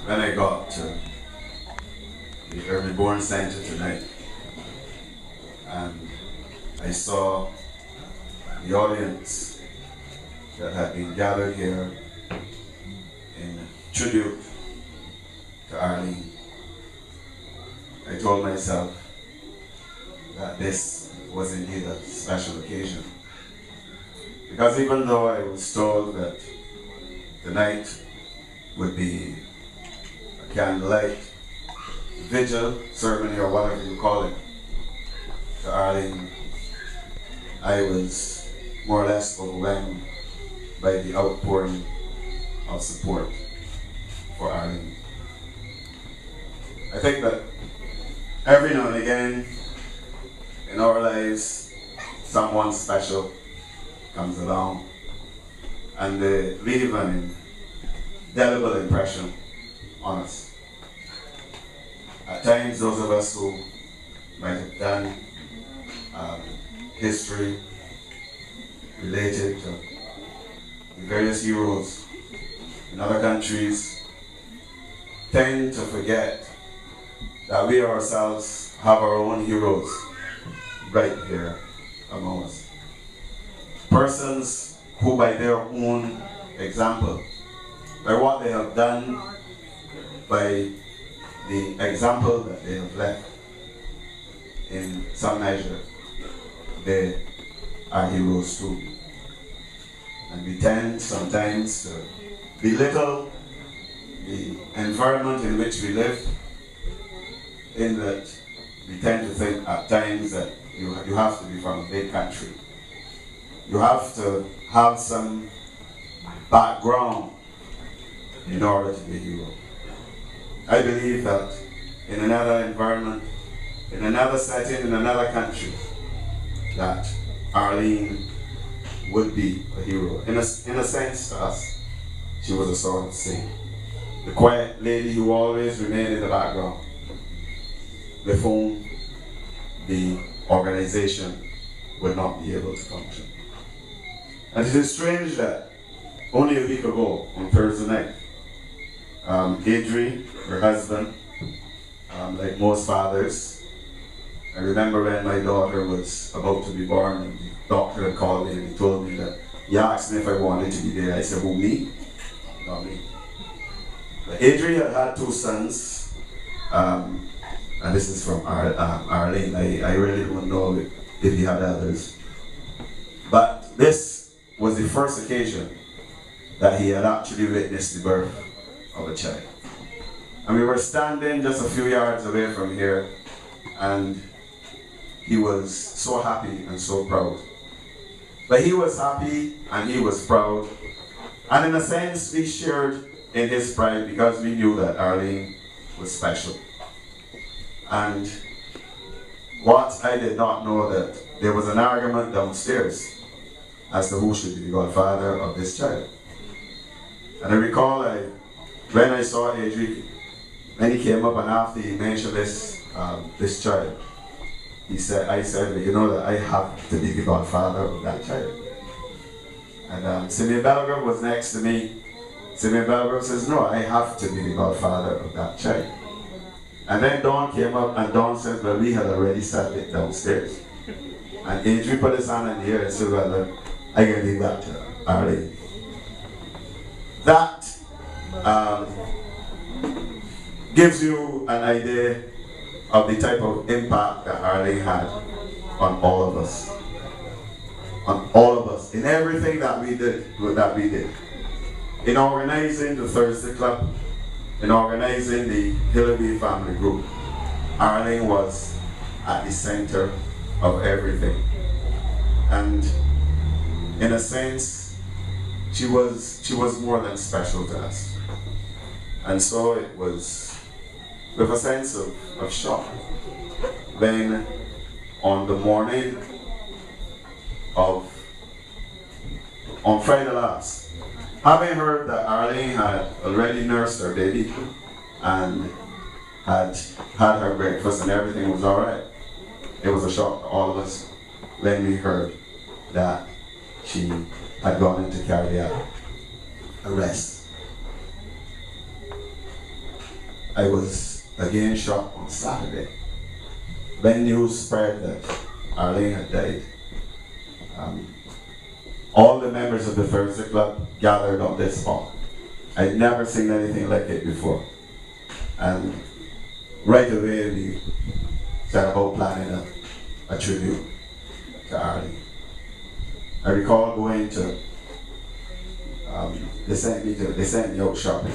when I got to the remeberance center tonight, and I saw the audience that had been gathered here in tribute to Arlene, I told myself that this was indeed a special occasion. Because even though I was told that tonight would be a candlelight vigil ceremony or whatever you call it to Arlene, I was more or less overwhelmed by the outpouring of support for Arlene. I think that every now and again in our lives, someone special comes along and they leave an indelible impression on us. At times, those of us who might have done history related to the various heroes in other countries tend to forget that we ourselves have our own heroes right here among us. Persons who by their own example, by what they have done, by the example that they have left, in some measure, they are heroes too. And we tend sometimes to belittle the environment in which we live, in that we tend to think at times that you have to be from a big country. You have to have some background in order to be a hero. I believe that in another environment, in another setting, in another country, that Arlene would be a hero. In a sense to us, she was a sort of saint. The quiet lady who always remained in the background, with whom the organization would not be able to function. And it is strange that only a week ago, on Thursday night, Adri, her husband, like most fathers, I remember when my daughter was about to be born and the doctor had called me and he told me that he asked me if I wanted to be there. I said, who, me? Not me. But Adri had two sons, and this is from Arlene. I really don't know if he had others. But this was the first occasion that he had actually witnessed the birth of a child. And we were standing just a few yards away from here, and he was so happy and so proud. But he was happy and he was proud. And in a sense, we shared in his pride because we knew that Arlene was special. And what I did not know, that there was an argument downstairs as to who should be the godfather of this child. And I recall when I saw Adrian, when he came up and after he mentioned this child, I said, you know that I have to be the godfather of that child. And Simeon Belgrave was next to me. Simeon Belgrave says, no, I have to be the godfather of that child. And then Dawn came up and Dawn says, well, we had already set it downstairs. And Adrian put his hand in the air and said, well, I can leave that to Arlene. That gives you an idea of the type of impact that Arlene had on all of us. On all of us. In everything that we did. In organizing the Thurday Club, in organizing the Hillary family group, Arlene was at the center of everything. And in a sense, she was more than special to us. And so it was with a sense of shock when on the morning on Friday last, having heard that Arlene had already nursed her baby and had her breakfast and everything was all right, it was a shock to all of us when we heard that she had gone into cardiac arrest. I was again shocked on Saturday when news spread that Arlene had died. All the members of the Thurday Club gathered on this spot. I'd never seen anything like it before. And right away we set about planning a tribute to Arlene. I recall going to, they sent me out shopping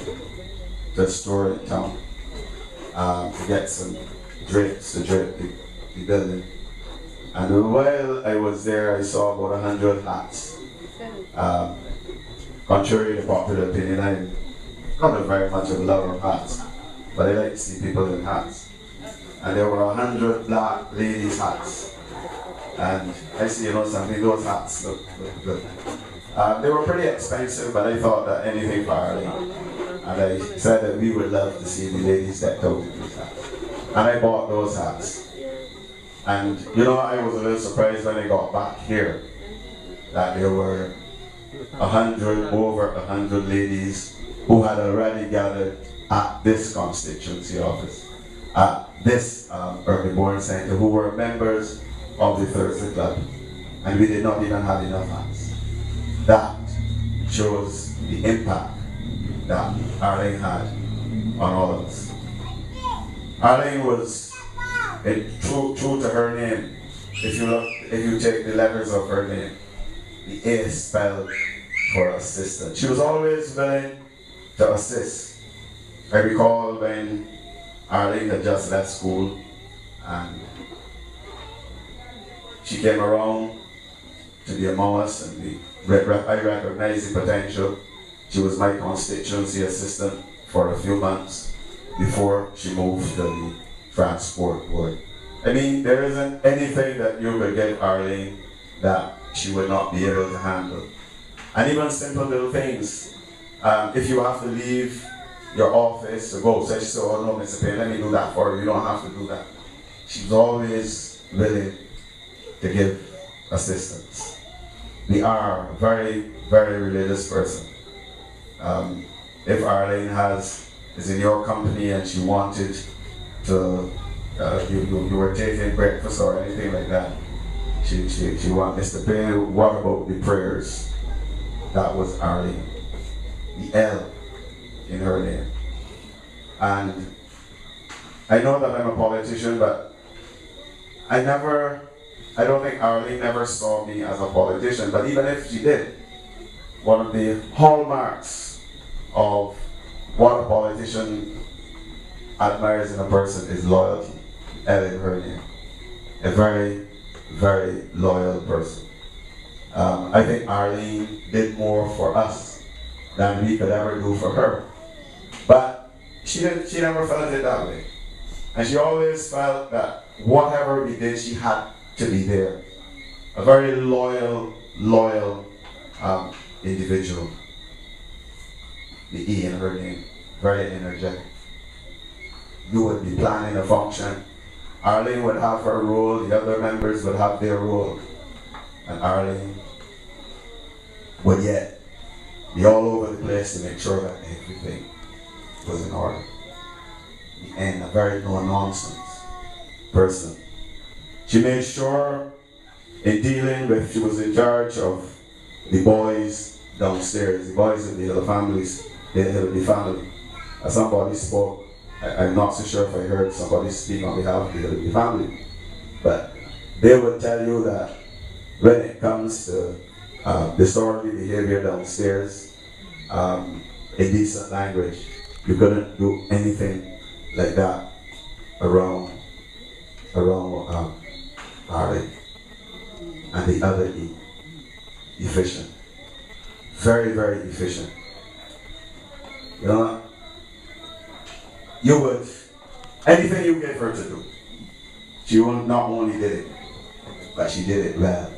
to a store in town to get some drapes to drape the building. And while I was there, I saw about 100 hats. Contrary to popular opinion, I'm not very much of a lover of hats, but I like to see people in hats. And there were 100 black ladies' hats. And I see, something, those hats look good. They were pretty expensive, but I thought that anything for Arlene. And I said that we would love to see the ladies decked out in these hats. And I bought those hats. And I was a little surprised when I got back here that there were over 100 ladies who had already gathered at this constituency office, at this remeberance center, who were members of the Thurday Club, and we did not even have enough hats. That shows the impact that Arlene had on all of us. Arlene was true to her name. If you take the letters of her name, the A spelled for assistant. She was always willing to assist. I recall when Arlene had just left school and she came around to be among us, and I recognized the potential. She was my constituency assistant for a few months before she moved to the transport board. I mean, there isn't anything that you could give Arlene that she would not be able to handle. And even simple little things. If you have to leave your office to go, so she said, oh no, Mr. Payne, let me do that for you. You don't have to do that. She's always willing to give assistance. We are a very, very religious person. If Arlene is in your company and she wanted to, you were taking breakfast or anything like that, she wanted Mr. Payne, what about the prayers? That was Arlene. The L in her name. And I know that I'm a politician, but I don't think Arlene never saw me as a politician, but even if she did, one of the hallmarks of what a politician admires in a person is loyalty. L in her name. A very, very loyal person. I think Arlene did more for us than we could ever do for her. But she never felt it that way. And she always felt that whatever we did, she had to be there. A very loyal individual. The E in her name, very energetic. You would be planning a function. Arlene would have her role, the other members would have their role. And Arlene would yet be all over the place to make sure that everything was in order. And a very no-nonsense person. She made sure in dealing with, she was in charge of the boys downstairs, the boys in the other families, the family. As somebody spoke, I'm not so sure if I heard somebody speak on behalf of the family, but they would tell you that when it comes to disorderly behavior downstairs, indecent language, you couldn't do anything like that around Arlene. And the other E, efficient. Very, very efficient. You would, anything you get her to do, she not only did it, but she did it well.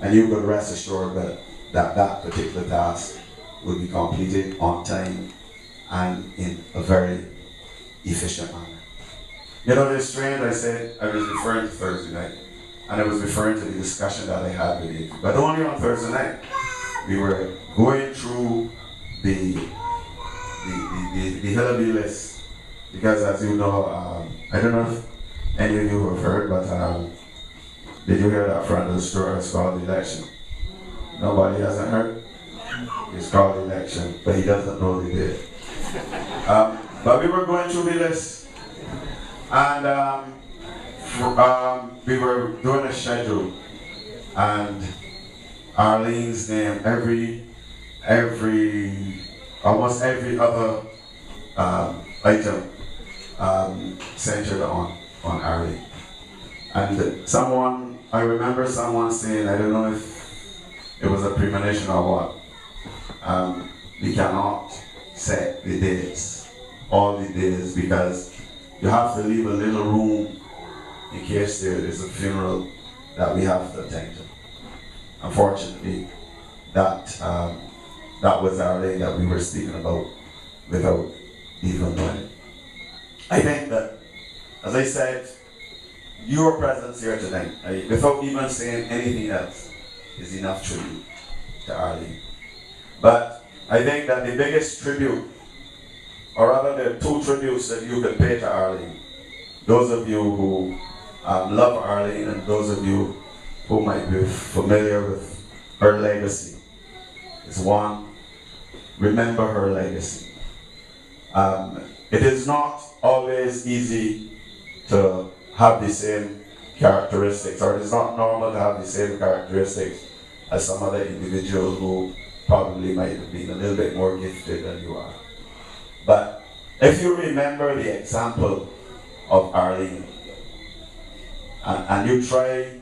And you could rest assured that particular task would be completed on time and in a very efficient manner. It's strange, I said I was referring to Thursday night, and I was referring to the discussion that I had with you. But only on Thursday night. We were going through the Hillaby list because as you know, I don't know if any of you have heard, but did you hear that front of the store is called the election? Nobody hasn't heard? It's called the election, but he doesn't know they did. But we were going through the list, and we were doing a schedule, and Arlene's name, almost every other item centered on Arlene. And I remember someone saying, I don't know if it was a premonition or what, we cannot set the dates, all the days, because you have to leave a little room in case there is a funeral that we have to attend to. Unfortunately, that was Arlene that we were speaking about without even knowing it. I think that, as I said, your presence here tonight, without even saying anything else, is enough tribute to Arlene. But I think that the biggest tribute, or rather the two tributes that you could pay to Arlene, those of you who love Arlene and those of you who might be familiar with her legacy, is one, remember her legacy. It is not always easy to have the same characteristics, or it is not normal to have the same characteristics as some other individual who probably might have been a little bit more gifted than you are. But if you remember the example of Arlene, and you try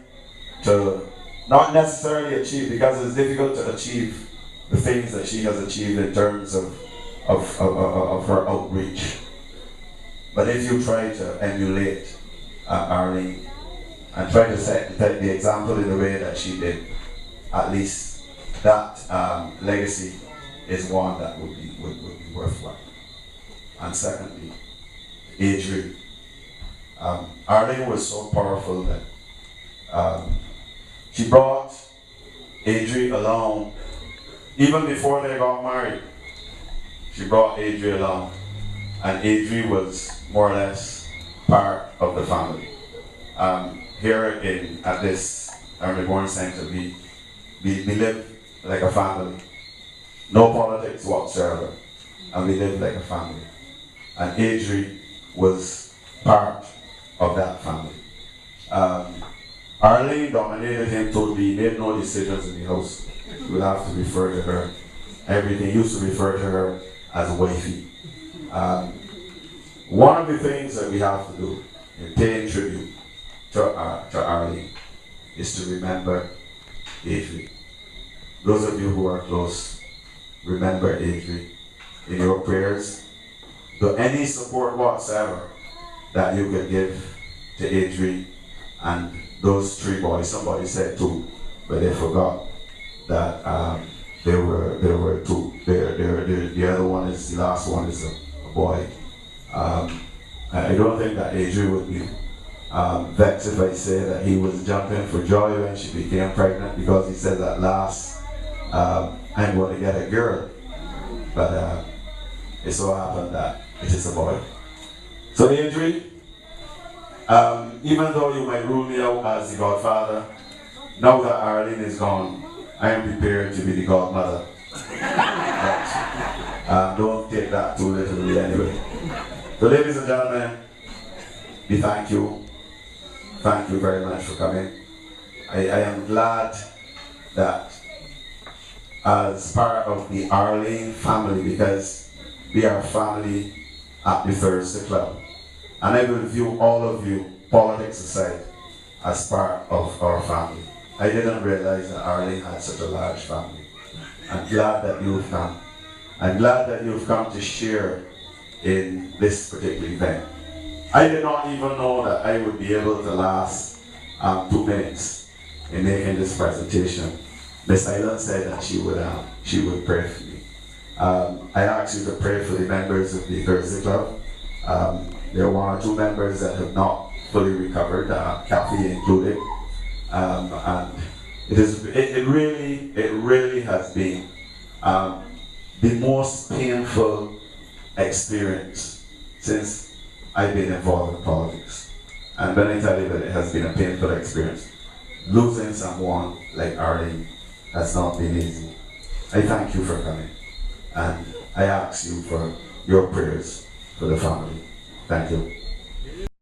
to not necessarily achieve, because it's difficult to achieve the things that she has achieved in terms of her outreach. But if you try to emulate Arlene and try to set the example in the way that she did, at least that legacy is one that would be worthwhile. And secondly, Adrian. Arlene was so powerful that she brought Adrian along even before they got married. She brought Adrian along, and Adrian was more or less part of the family. Here at this remeberance center, we live like a family. No politics whatsoever, and we live like a family. And Adrian was part of that family. Arlene dominated him totally. He made no decisions in the house. You would have to refer to her. Everything used to refer to her as wifey. One of the things that we have to do in paying tribute to Arlene is to remember Adrian. Those of you who are close, remember Adrian in your prayers. Do any support whatsoever that you can give to Adrian and those three boys. Somebody said two, but they forgot that there were two. The other one is, the last one is a boy. I don't think that Adrian would be vexed if I say that he was jumping for joy when she became pregnant, because he said that last, I'm going to get a girl. But it so happened that it is a boy. So Adrian, even though you might rule me out as the godfather, now that Arlene is gone, I am prepared to be the godmother. But, don't take that too literally anyway. So ladies and gentlemen, we thank you. Thank you very much for coming. I am glad that as part of the Arlene family, because we are family at the Thurday Club. And I will view all of you, politics aside, as part of our family. I didn't realize that Arlene had such a large family. I'm glad that you've come. I'm glad that you've come to share in this particular event. I did not even know that I would be able to last 2 minutes in making this presentation. Miss Island said that she would pray for me. I asked you to pray for the members of the Thurday Club. There are 1 or 2 members that have not fully recovered, Kathy included. And it really has been the most painful experience since I've been involved in politics. And when I tell you that it has been a painful experience, losing someone like Arlene has not been easy. I thank you for coming, and I ask you for your prayers for the family. Thank you.